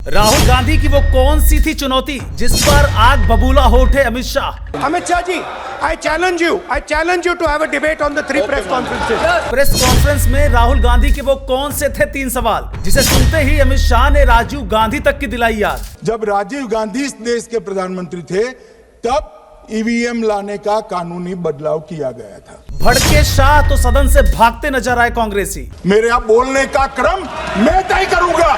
राहुल गांधी की वो कौन सी थी चुनौती जिस पर आग बबूला हो उठे Amit Shah? Amit Shah ji, I challenge you to have a debate on the three press conferences. Press conference में राहुल गांधी के वो कौन से थे 3 सवाल जिसे सुनते ही अमित शाह ने राजीव गांधी तक की दिलाई याद। जब राजीव गांधी इस देश के प्रधानमंत्री थे तब ईवीएम लाने का कानूनी बदलाव किया गया था। भड़के शाह तो सदन से भागते नजर आए कांग्रेसी। मेरे यहाँ बोलने का क्रम मैं तय करूंगा,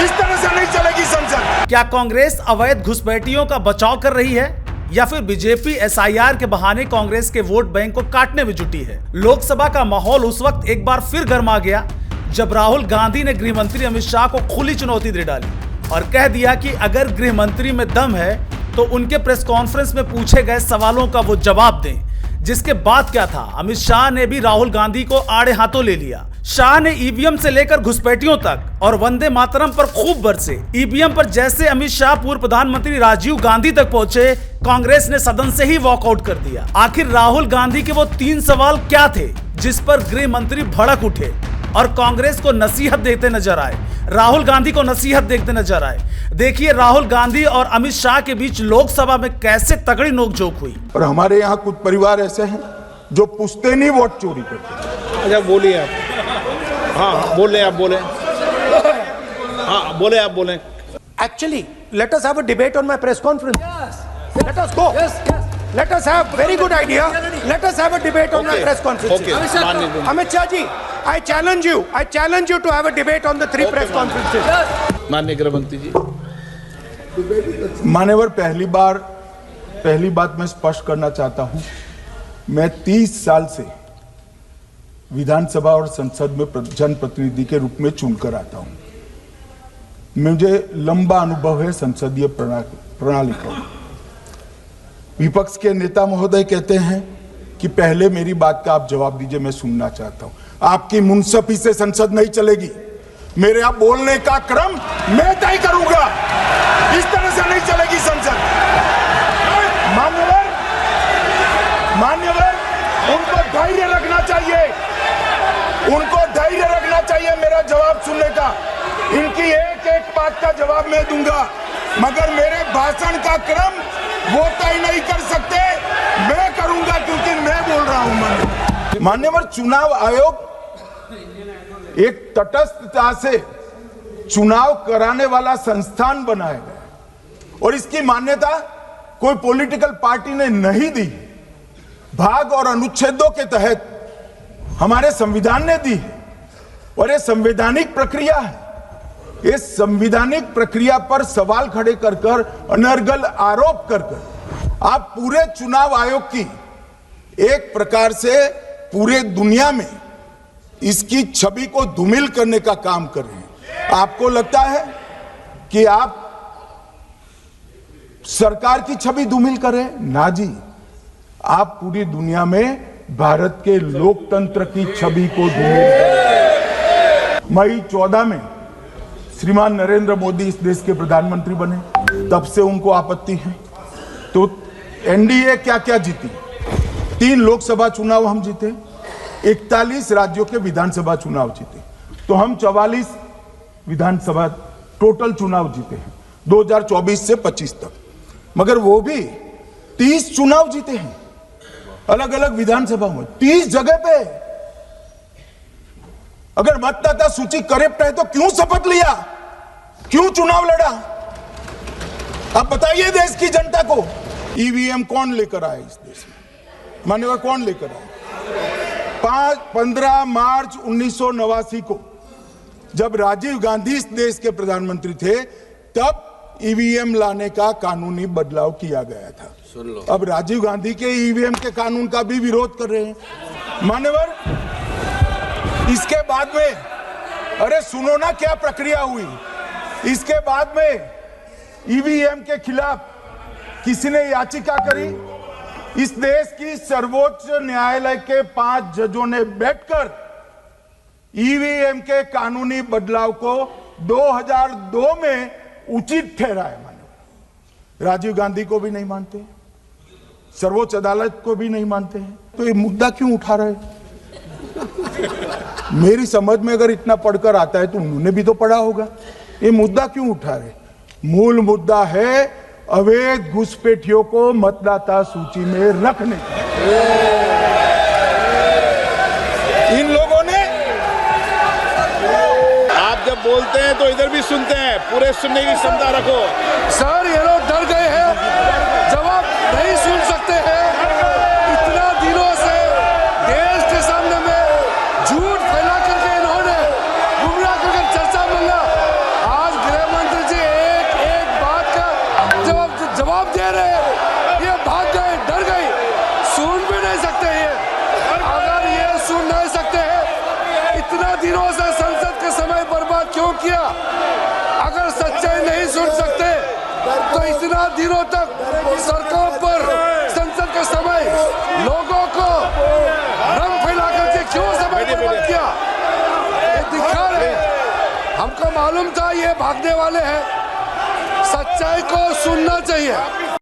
इस तरह से नहीं चलेगी संसद। क्या कांग्रेस अवैध घुसपैठियों का बचाव कर रही है या फिर बीजेपी एसआईआर के बहाने कांग्रेस के वोट बैंक को काटने में जुटी है? लोकसभा का माहौल उस वक्त एक बार फिर गर्मा गया जब राहुल गांधी ने गृह मंत्री अमित शाह को खुली चुनौती दे डाली और कह दिया कि अगर गृह मंत्री में दम है तो उनके प्रेस कॉन्फ्रेंस में पूछे गए सवालों का वो जवाब दें। जिसके बाद क्या था, अमित शाह ने भी राहुल गांधी को आड़े हाथों ले लिया। शाह ने ईवीएम से लेकर घुसपैठियों तक और वंदे मातरम पर खूब बरसे। ईवीएम पर जैसे अमित शाह पूर्व प्रधानमंत्री राजीव गांधी तक पहुंचे, कांग्रेस ने सदन से ही वॉकआउट कर दिया। आखिर राहुल गांधी के वो 3 सवाल क्या थे जिस पर गृह मंत्री भड़क उठे और कांग्रेस को नसीहत देते नजर आए, राहुल गांधी को नसीहत देते नजर आए? देखिए राहुल गांधी और अमित शाह के बीच लोकसभा में कैसे तगड़ी नोकझोंक हुई। और हमारे यहाँ कुछ परिवार ऐसे हैं जो पुश्तैनी वोट चोरी करते हैं। अच्छा बोलिए आप। हाँ बोले आप बोले। हाँ बोले आप बोले। Actually, let us have a debate on my press conference. Let us go. Let us have very good idea. Let us have a debate on my press conference. Amit Shah ji, I challenge you to have a debate on the 3 press conferences. माननीय गृह मंत्री जी। मान्यवर, पहली बात मैं स्पष्ट करना चाहता हूं, मैं 30 साल से विधानसभा और संसद में जनप्रतिनिधि के रूप में चुनकर आता हूं। मुझे लंबा अनुभव है संसदीय प्रणाली का। विपक्ष के नेता महोदय कहते हैं कि पहले मेरी बात का आप जवाब दीजिए, मैं सुनना चाहता हूं। आपकी मुनसफी से संसद नहीं चलेगी। मेरे यहाँ बोलने का क्रम मैं तय करूंगा, इस तरह से नहीं चलेगी संसद। मान्यवर, उनको धैर्य रखना चाहिए, मेरा जवाब सुनने का। इनकी एक बात का जवाब मैं दूंगा, मगर मेरे भाषण का क्रम वो तय नहीं कर सकते, मैं करूंगा क्योंकि मैं बोल रहा हूं। मान्यवर, चुनाव आयोग एक तटस्थता से चुनाव कराने वाला संस्थान बनाया गया और इसकी मान्यता कोई पॉलिटिकल पार्टी ने नहीं दी। भाग और अनुच्छेदों के तहत हमारे संविधान ने दी है और ये संवैधानिक प्रक्रिया है। इस संवैधानिक प्रक्रिया पर सवाल खड़े कर अनर्गल आरोप कर आप पूरे चुनाव आयोग की एक प्रकार से पूरे दुनिया में इसकी छवि को धूमिल करने का काम कर रहे हैं। आपको लगता है कि आप सरकार की छवि धूमिल कर रहे हैं? ना जी, आप पूरी दुनिया में भारत के लोकतंत्र की छवि को धूमिल कर रहे हैं। मई 14 में श्रीमान नरेंद्र मोदी इस देश के प्रधानमंत्री बने, तब से उनको आपत्ति है। तो एनडीए क्या क्या जीती? 3 लोकसभा चुनाव हम जीते, 41 राज्यों के विधानसभा चुनाव जीते, तो हम 44 विधानसभा टोटल चुनाव जीते हैं 2024 से 25 तक। मगर वो भी 30 चुनाव जीते हैं अलग अलग विधानसभा में, 30 जगह पे। अगर मतदाता सूची करेक्ट है तो क्यों शपथ लिया, क्यों चुनाव लड़ा? अब बताइए देश की जनता को, ईवीएम कौन लेकर आया इस देश में? मान्यवर, कौन लेकर आया? 15 मार्च 1989 को जब राजीव गांधी इस देश के प्रधानमंत्री थे तब ईवीएम लाने का कानूनी बदलाव किया गया था। अब राजीव गांधी के ईवीएम के कानून का भी विरोध कर रहे हैं। मान्यवर, इसके बाद में, अरे सुनो ना क्या प्रक्रिया हुई। इसके बाद में ईवीएम के खिलाफ किसी ने याचिका करी। इस देश की सर्वोच्च न्यायालय के 5 जजों ने बैठकर ईवीएम के कानूनी बदलाव को 2002 में उचित ठहराया। मानो राजीव गांधी को भी नहीं मानते, सर्वोच्च अदालत को भी नहीं मानते हैं, तो ये मुद्दा क्यों उठा रहे? मेरी समझ में अगर इतना पढ़कर आता है तो उन्होंने भी तो पढ़ा होगा। ये मुद्दा क्यों उठा रहे? मूल मुद्दा है अवैध घुसपैठियों को मतदाता सूची में रखने का। इन लोगों ने, आप जब बोलते हैं तो इधर भी सुनते हैं, पूरे सुनने की क्षमता रखो। सर ये लोग डर गए हैं, जवाब नहीं सुन सकते हैं। इतना दिनों से देश के सामने में झूठ फैला करके इन्होंने गुमराह करके चर्चा मिला। आज गृह मंत्री जी एक एक बात का जवाब दे रहे हैं, ये भाग गए, डर गए, सुन भी नहीं सकते ये। अगर ये सुन नहीं सकते हैं, इतना दिनों से संसद के समय बर्बाद क्यों किया? अगर सच्चाई नहीं सुन सकते तो इतना दिनों तक सरकार पर संसद के समय लोगों को भ्रम फैला करके क्यों समय बर्बाद किया? ये दिखा रहे, हमको मालूम था ये भागने वाले हैं। सच्चाई को सुनना चाहिए।